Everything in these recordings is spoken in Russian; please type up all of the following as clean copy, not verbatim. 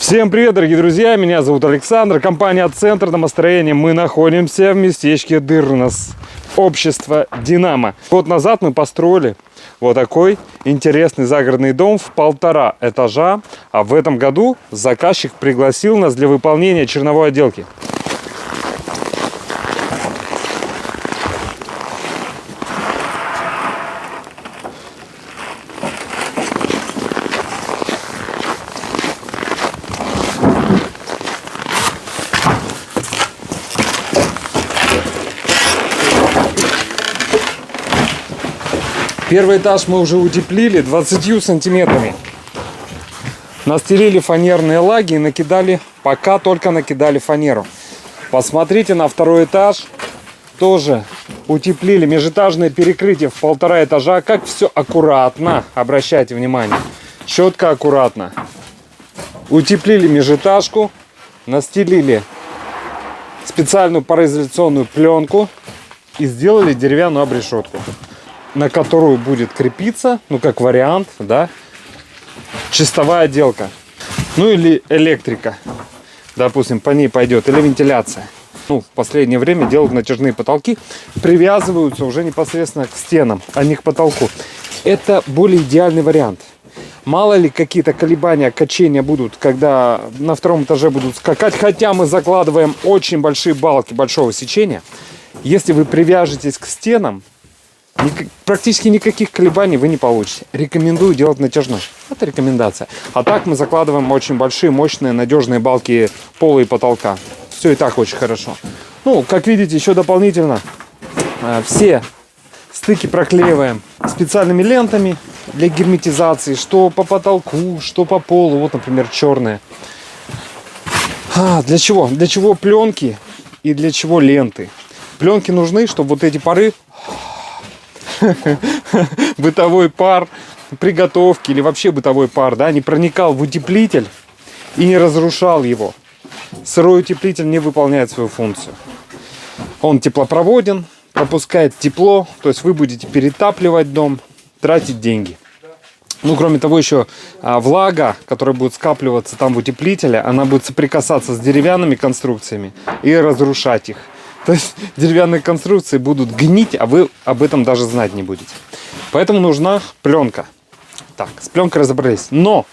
Всем привет, дорогие друзья, меня зовут Александр, компания «Центр домостроения». Мы находимся в местечке Дырнос, общество «Динамо». Год назад мы построили вот такой интересный загородный дом в 1,5 этажа, а в этом году заказчик пригласил нас для выполнения черновой отделки. Первый этаж мы уже утеплили 20 сантиметрами. Настелили фанерные лаги и накидали, пока только накидали фанеру. Посмотрите на второй этаж. Тоже утеплили межэтажное перекрытие в 1,5 этажа. Как все аккуратно, обращайте внимание. Четко, аккуратно. Утеплили межэтажку. Настелили специальную пароизоляционную пленку. И сделали деревянную обрешетку, на которую будет крепиться, ну как вариант, да, чистовая отделка. Ну или электрика, допустим, по ней пойдет, или вентиляция. Ну, в последнее время делают натяжные потолки, привязываются уже непосредственно к стенам, а не к потолку. Это более идеальный вариант. Мало ли какие-то колебания, качения будут, когда на втором этаже будут скакать, хотя мы закладываем очень большие балки большого сечения. Если вы привяжетесь к стенам, практически никаких колебаний вы не получите. Рекомендую делать натяжной. Это рекомендация. А так мы закладываем очень большие, мощные, надежные балки пола и потолка. Все и так очень хорошо. Ну, как видите, еще дополнительно все стыки проклеиваем специальными лентами для герметизации. Что по потолку, что по полу. Вот, например, черные. Для чего? Для чего пленки и для чего ленты? Пленки нужны, чтобы вот эти пары, бытовой пар приготовки или вообще бытовой пар, да, не проникал в утеплитель и не разрушал его. Сырой утеплитель не выполняет свою функцию. Он теплопроводен, пропускает тепло, то есть вы будете перетапливать дом, тратить деньги. Ну, кроме того, еще влага, которая будет скапливаться там в утеплителе, она будет соприкасаться с деревянными конструкциями и разрушать их. То есть деревянные конструкции будут гнить, а вы об этом даже знать не будете. Поэтому нужна пленка. Так, с пленкой разобрались. Но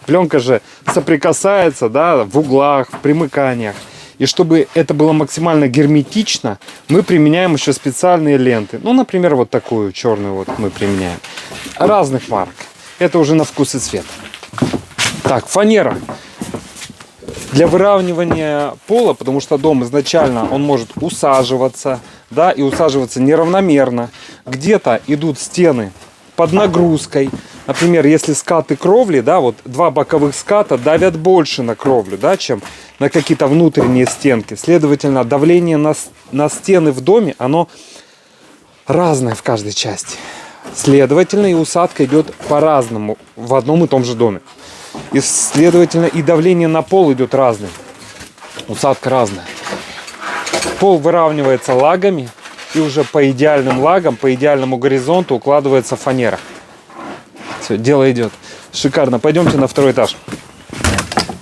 пленка же соприкасается, да, в углах, в примыканиях. И чтобы это было максимально герметично, мы применяем еще специальные ленты. Ну, например, вот такую черную вот мы применяем. Разных марок. Это уже на вкус и цвет. Так, фанера. Для выравнивания пола, потому что дом изначально он может усаживаться, да, и усаживаться неравномерно. Где-то идут стены под нагрузкой. Например, если скаты кровли, да, вот два боковых ската давят больше на кровлю, да, чем на какие-то внутренние стенки. Следовательно, давление на стены в доме, оно разное в каждой части. Следовательно, и усадка идет по-разному в одном и том же доме. И, следовательно, и давление на пол идет разное. Усадка разная. Пол выравнивается лагами. И уже по идеальным лагам, по идеальному горизонту укладывается фанера. Все, дело идет. Шикарно. Пойдемте на второй этаж.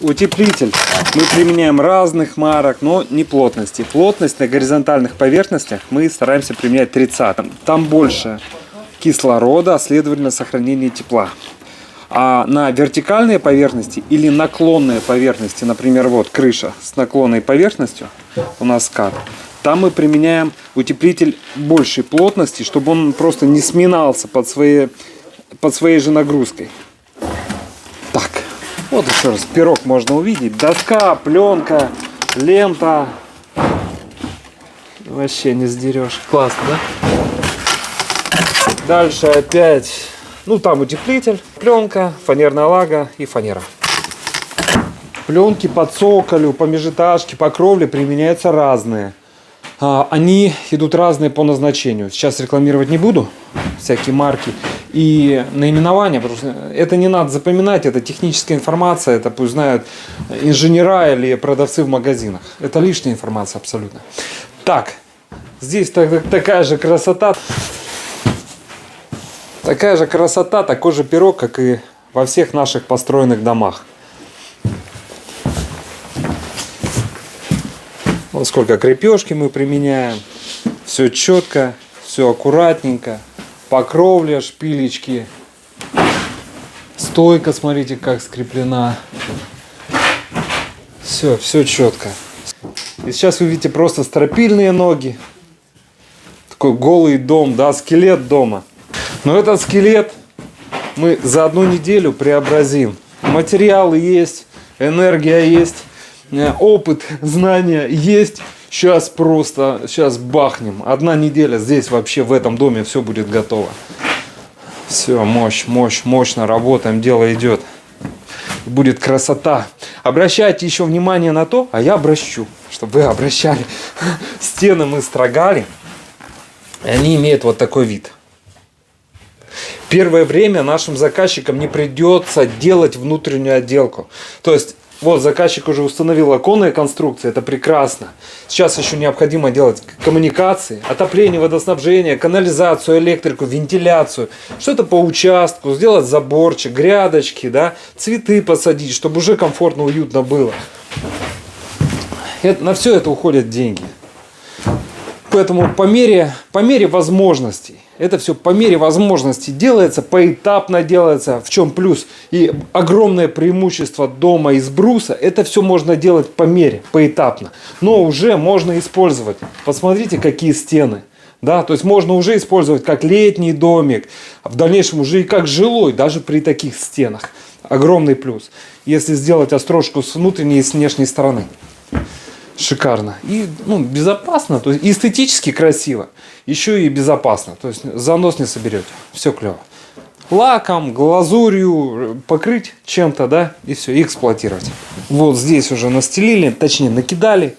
Утеплитель. Мы применяем разных марок, но не плотности. Плотность на горизонтальных поверхностях мы стараемся применять 30. Там больше кислорода, а следовательно сохранение тепла. А на вертикальные поверхности или наклонные поверхности, например, вот крыша с наклонной поверхностью, у нас скат, там мы применяем утеплитель большей плотности, чтобы он просто не сминался под своей же нагрузкой. Так, вот еще раз пирог можно увидеть. Доска, пленка, лента. Вообще не сдерешь. Классно, да? Дальше опять... Ну, там утеплитель, пленка, фанерная лага и фанера. Пленки по цоколю, по межэтажке, по кровле применяются разные. Они идут разные по назначению. Сейчас рекламировать не буду, всякие марки и наименования, потому что это не надо запоминать, это техническая информация, это пусть знают инженера или продавцы в магазинах. Это лишняя информация абсолютно. Так, здесь такая же красота. Такая же красота, такой же пирог, как и во всех наших построенных домах. Вот сколько крепежки мы применяем. Все четко, все аккуратненько. Покровля, шпилечки. Стойка, смотрите, как скреплена. Все четко. И сейчас вы видите просто стропильные ноги. Такой голый дом, да, скелет дома. Но этот скелет мы за одну неделю преобразим. Материалы есть, энергия есть, опыт, знания есть. Сейчас бахнем. Одна неделя здесь вообще в этом доме все будет готово. Все, мощно работаем, дело идет. Будет красота. Обращайте еще внимание на то, а я обращу, чтобы вы обращали. Стены мы строгали, и они имеют вот такой вид. Первое время нашим заказчикам не придется делать внутреннюю отделку. То есть, вот заказчик уже установил оконные конструкции, это прекрасно. Сейчас еще необходимо делать коммуникации, отопление, водоснабжение, канализацию, электрику, вентиляцию. Что-то по участку, сделать заборчик, грядочки, да, цветы посадить, чтобы уже комфортно, уютно было. На все это уходят деньги. Поэтому по мере возможностей, это все по мере возможностей делается, поэтапно делается. В чем плюс и огромное преимущество дома из бруса, это все можно делать по мере, поэтапно. Но уже можно использовать. Посмотрите, какие стены. Да, то есть можно уже использовать как летний домик, а в дальнейшем уже и как жилой, даже при таких стенах. Огромный плюс. Если сделать острожку с внутренней и с внешней стороны. Шикарно. И безопасно, то есть эстетически красиво, еще и безопасно. То есть занос не соберете. Все клево. Лаком, глазурью покрыть чем-то, да, и все, и эксплуатировать. Вот здесь уже настелили, точнее накидали,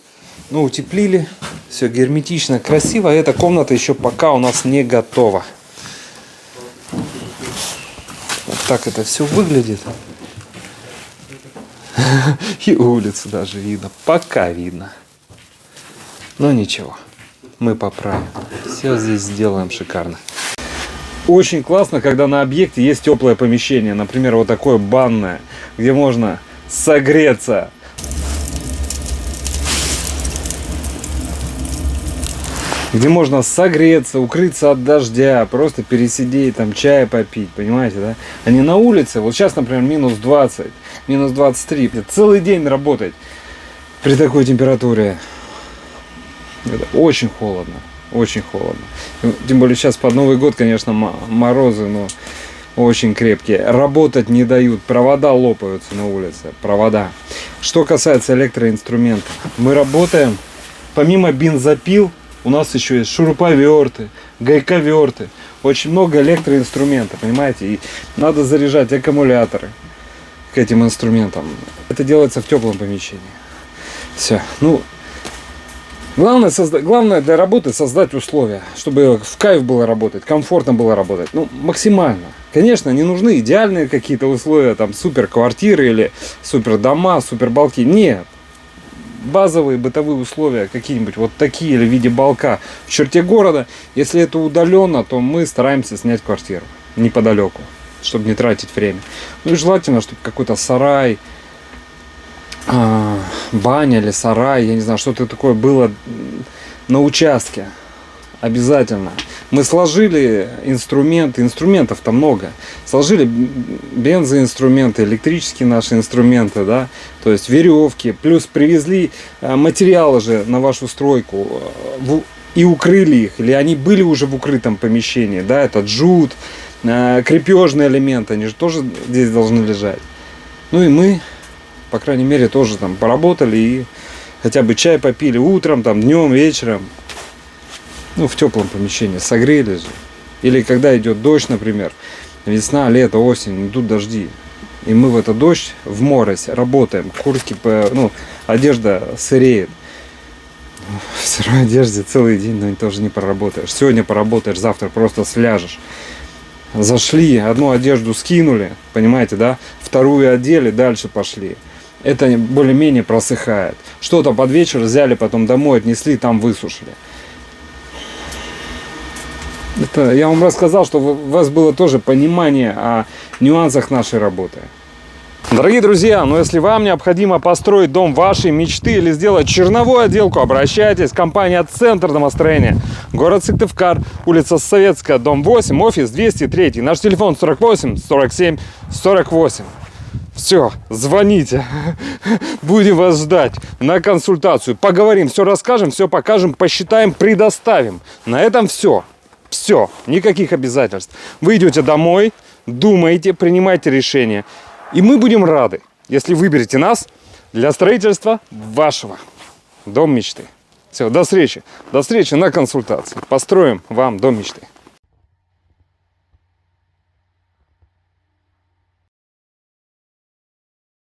утеплили. Все герметично, красиво. Эта комната еще пока у нас не готова. Вот так это все выглядит. И улицу даже видно. Пока видно. Но ничего. Мы поправим. Все здесь сделаем шикарно. Очень классно, когда на объекте есть теплое помещение. Например, вот такое банное, где можно согреться. Где можно согреться, укрыться от дождя, просто пересидеть, там чай попить, понимаете, да? А не на улице. Вот сейчас, например, минус 20, минус 23. Целый день работать при такой температуре. Это очень холодно, очень холодно. Тем более сейчас под Новый год, конечно, морозы, но очень крепкие. Работать не дают, провода лопаются на улице, провода. Что касается электроинструментов, мы работаем, помимо бензопил, у нас еще есть шуруповерты, гайковерты, очень много электроинструментов, понимаете, и надо заряжать аккумуляторы к этим инструментам. Это делается в теплом помещении. Все. Главное для работы создать условия, чтобы в кайф было работать, комфортно было работать. Максимально. Конечно, не нужны идеальные какие-то условия, там супер квартиры или супер дома, супер балки. Нет. Базовые бытовые условия какие-нибудь вот такие или в виде балка в черте города. Если это удаленно, то мы стараемся снять квартиру неподалеку, чтобы не тратить время. И желательно, чтобы какой-то сарай, баня или сарай, я не знаю, что-то такое было на участке. Обязательно. Мы сложили инструменты, инструментов-то много. Сложили бензоинструменты, электрические наши инструменты, да, то есть веревки, плюс привезли материалы же на вашу стройку и укрыли их, или они были уже в укрытом помещении, да, это джут, крепежные элементы, они же тоже здесь должны лежать. И мы, по крайней мере, тоже там поработали и хотя бы чай попили утром, там, днем, вечером. В теплом помещении, согрели же. Или когда идет дождь, например, весна, лето, осень, идут дожди. И мы в этот дождь, в мороз работаем, куртки, одежда сыреет. В сырой одежде целый день, тоже не проработаешь. Сегодня поработаешь, завтра просто сляжешь. Зашли, одну одежду скинули, понимаете, да? Вторую одели, дальше пошли. Это более-менее просыхает. Что-то под вечер взяли, потом домой отнесли, там высушили. Это я вам рассказал, чтобы у вас было тоже понимание о нюансах нашей работы. Дорогие друзья, ну если вам необходимо построить дом вашей мечты или сделать черновую отделку, обращайтесь. Компания «Центр домостроения». Город Сыктывкар, улица Советская, дом 8, офис 203. Наш телефон 48 47 48. Все, звоните. Будем вас ждать на консультацию. Поговорим, все расскажем, все покажем, посчитаем, предоставим. На этом все. Все, никаких обязательств. Вы идете домой, думаете, принимаете решение. И мы будем рады, если выберете нас для строительства вашего дома мечты. Все, до встречи. До встречи на консультации. Построим вам дом мечты.